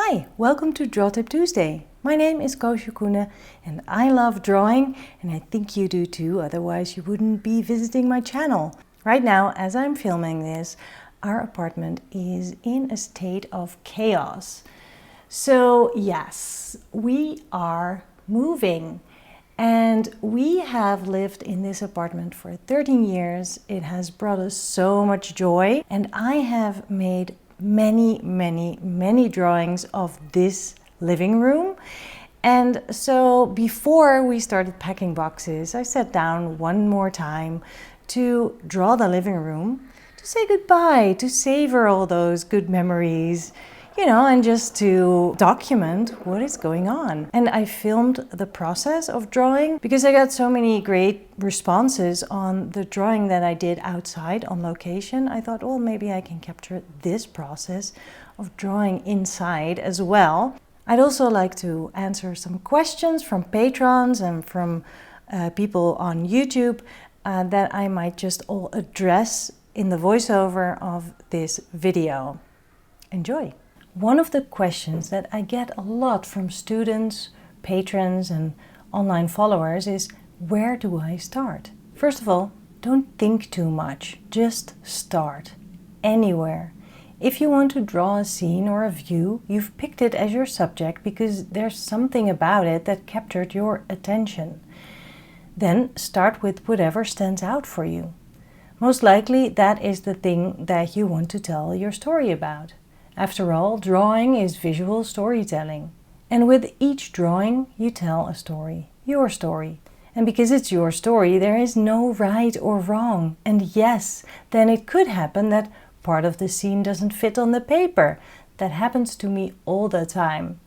Hi, welcome to Draw Tip Tuesday. My name is Koosje Koenen and I love drawing, and I think you do too, otherwise you wouldn't be visiting my channel. Right now, as I'm filming this, our apartment is in a state of chaos. So yes, we are moving. And we have lived in this apartment for 13 years. It has brought us so much joy, and I have made many drawings of this living room. And so before we started packing boxes, I sat down one more time to draw the living room, to say goodbye, to savor all those good memories, and just to document what is going on. And I filmed the process of drawing because I got so many great responses on the drawing that I did outside on location. I thought, well, maybe I can capture this process of drawing inside as well. I'd also like to answer some questions from patrons and from people on YouTube that I might just all address in the voiceover of this video. Enjoy! One of the questions that I get a lot from students, patrons and online followers is, where do I start? First of all, don't think too much, just start. Anywhere. If you want to draw a scene or a view, you've picked it as your subject because there's something about it that captured your attention. Then start with whatever stands out for you. Most likely that is the thing that you want to tell your story about. After all, drawing is visual storytelling. And with each drawing, you tell a story, your story. And because it's your story, there is no right or wrong. And yes, then it could happen that part of the scene doesn't fit on the paper. That happens to me all the time.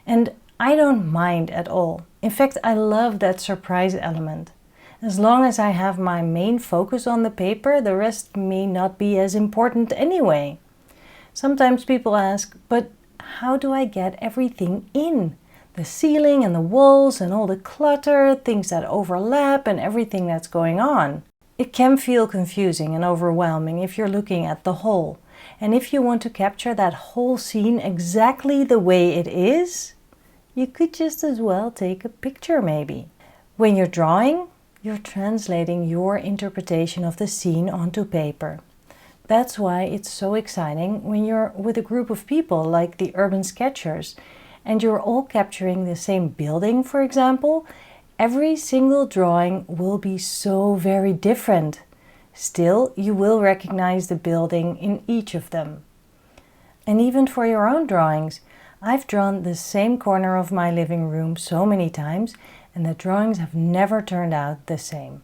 And I don't mind at all. In fact, I love that surprise element. As long as I have my main focus on the paper, the rest may not be as important anyway. Sometimes people ask, but how do I get everything in? The ceiling and the walls and all the clutter, things that overlap and everything that's going on. It can feel confusing and overwhelming if you're looking at the whole. And if you want to capture that whole scene exactly the way it is, you could just as well take a picture maybe. When you're drawing, you're translating your interpretation of the scene onto paper. That's why it's so exciting when you're with a group of people like the urban sketchers and you're all capturing the same building, for example. Every single drawing will be so very different. Still, you will recognize the building in each of them. And even for your own drawings, I've drawn the same corner of my living room so many times, and the drawings have never turned out the same.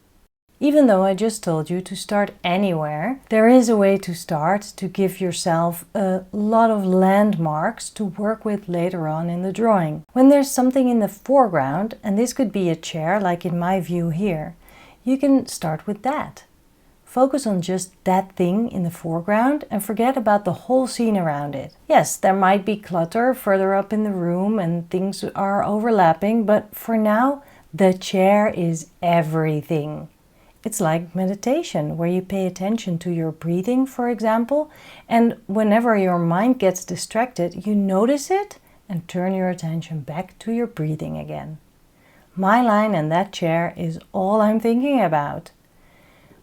Even though I just told you to start anywhere, there is a way to start to give yourself a lot of landmarks to work with later on in the drawing. When there's something in the foreground, and this could be a chair like in my view here, you can start with that. Focus on just that thing in the foreground and forget about the whole scene around it. Yes, there might be clutter further up in the room and things are overlapping, but for now, the chair is everything. It's like meditation, where you pay attention to your breathing, for example, and whenever your mind gets distracted, you notice it and turn your attention back to your breathing again. My line and that chair is all I'm thinking about.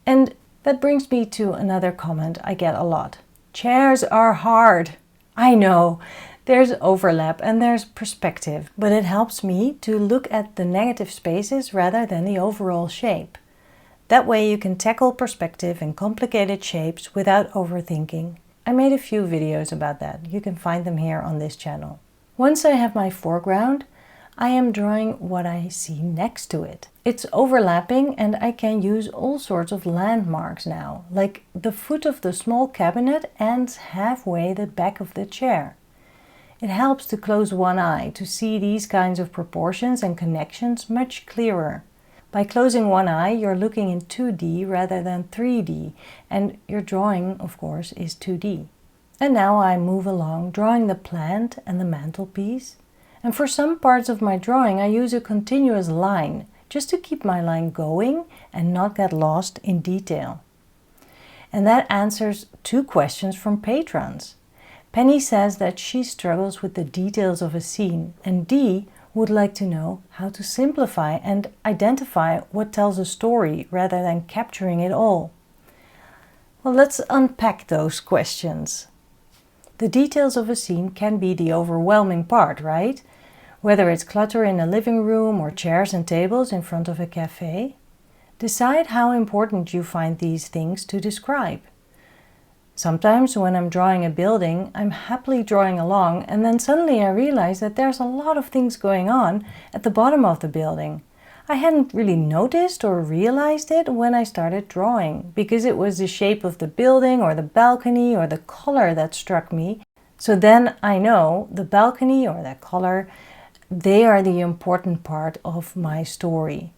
And that brings me to another comment I get a lot. Chairs are hard. I know, there's overlap and there's perspective, but it helps me to look at the negative spaces rather than the overall shape. That way you can tackle perspective and complicated shapes without overthinking. I made a few videos about that. You can find them here on this channel. Once I have my foreground, I am drawing what I see next to it. It's overlapping and I can use all sorts of landmarks now, like the foot of the small cabinet ends halfway the back of the chair. It helps to close one eye to see these kinds of proportions and connections much clearer. By closing one eye, you're looking in 2D rather than 3D, and your drawing, of course, is 2D. And now I move along, drawing the plant and the mantelpiece. And for some parts of my drawing, I use a continuous line, just to keep my line going and not get lost in detail. And that answers two questions from patrons. Penny says that she struggles with the details of a scene, and Dee would like to know how to simplify and identify what tells a story rather than capturing it all. Well, let's unpack those questions. The details of a scene can be the overwhelming part, right? Whether it's clutter in a living room or chairs and tables in front of a cafe. Decide how important you find these things to describe. Sometimes when I'm drawing a building, I'm happily drawing along, and then suddenly I realize that there's a lot of things going on at the bottom of the building. I hadn't really noticed or realized it when I started drawing, because it was the shape of the building or the balcony or the color that struck me. So then I know the balcony or the color, they are the important part of my story.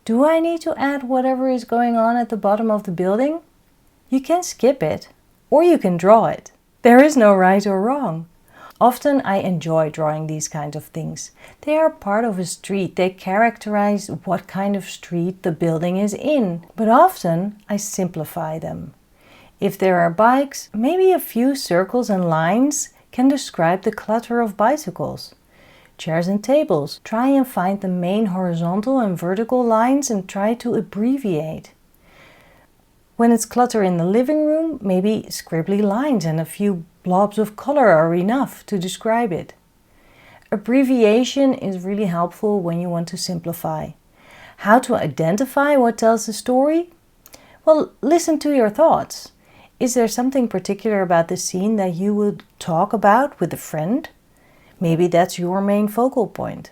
Do I need to add whatever is going on at the bottom of the building? You can skip it, or you can draw it. There is no right or wrong. Often I enjoy drawing these kinds of things. They are part of a street. They characterize what kind of street the building is in. But often I simplify them. If there are bikes, maybe a few circles and lines can describe the clutter of bicycles. Chairs and tables, try and find the main horizontal and vertical lines and try to abbreviate. When it's clutter in the living room, maybe scribbly lines and a few blobs of color are enough to describe it. Abbreviation is really helpful when you want to simplify. How to identify what tells the story? Well, listen to your thoughts. Is there something particular about the scene that you would talk about with a friend? Maybe that's your main focal point.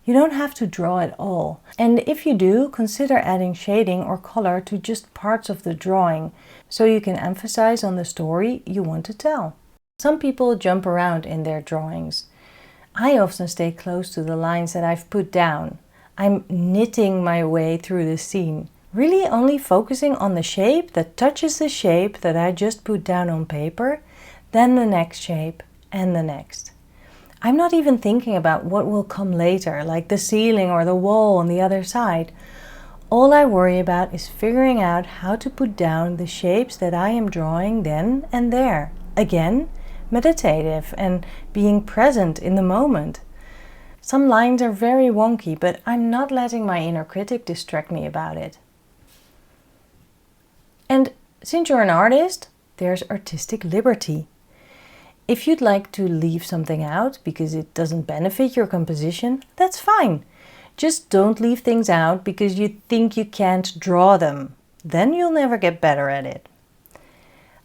You don't have to draw it all. And if you do, consider adding shading or color to just parts of the drawing, so you can emphasize on the story you want to tell. Some people jump around in their drawings. I often stay close to the lines that I've put down. I'm knitting my way through the scene, really only focusing on the shape that touches the shape that I just put down on paper, then the next shape and the next. I'm not even thinking about what will come later, like the ceiling or the wall on the other side. All I worry about is figuring out how to put down the shapes that I am drawing then and there. Again, meditative and being present in the moment. Some lines are very wonky, but I'm not letting my inner critic distract me about it. And since you're an artist, there's artistic liberty. If you'd like to leave something out because it doesn't benefit your composition, that's fine. Just don't leave things out because you think you can't draw them. Then you'll never get better at it.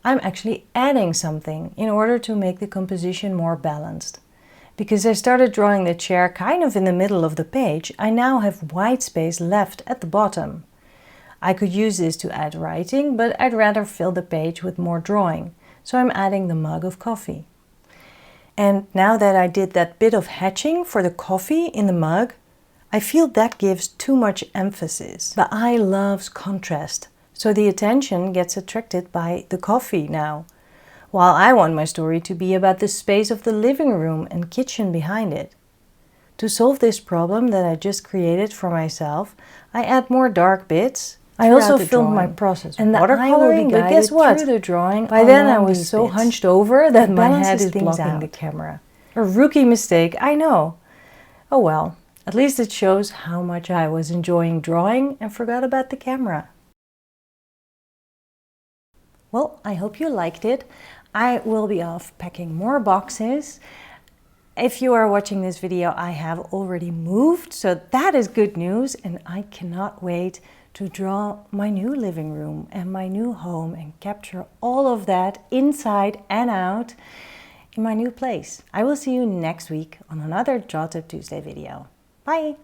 I'm actually adding something in order to make the composition more balanced. Because I started drawing the chair kind of in the middle of the page, I now have white space left at the bottom. I could use this to add writing, but I'd rather fill the page with more drawing. So I'm adding the mug of coffee. And now that I did that bit of hatching for the coffee in the mug, I feel that gives too much emphasis. The eye loves contrast, so the attention gets attracted by the coffee now, while I want my story to be about the space of the living room and kitchen behind it. To solve this problem that I just created for myself, I add more dark bits. I also filmed my process and the watercoloring, but guess what? Through the drawing, by then I was so hunched over that my head is blocking the camera. A rookie mistake, I know. Oh well, at least it shows how much I was enjoying drawing and forgot about the camera. Well, I hope you liked it. I will be off packing more boxes. If you are watching this video, I have already moved, so that is good news, and I cannot wait to draw my new living room and my new home and capture all of that inside and out in my new place. I will see you next week on another Draw Tip Tuesday video. Bye!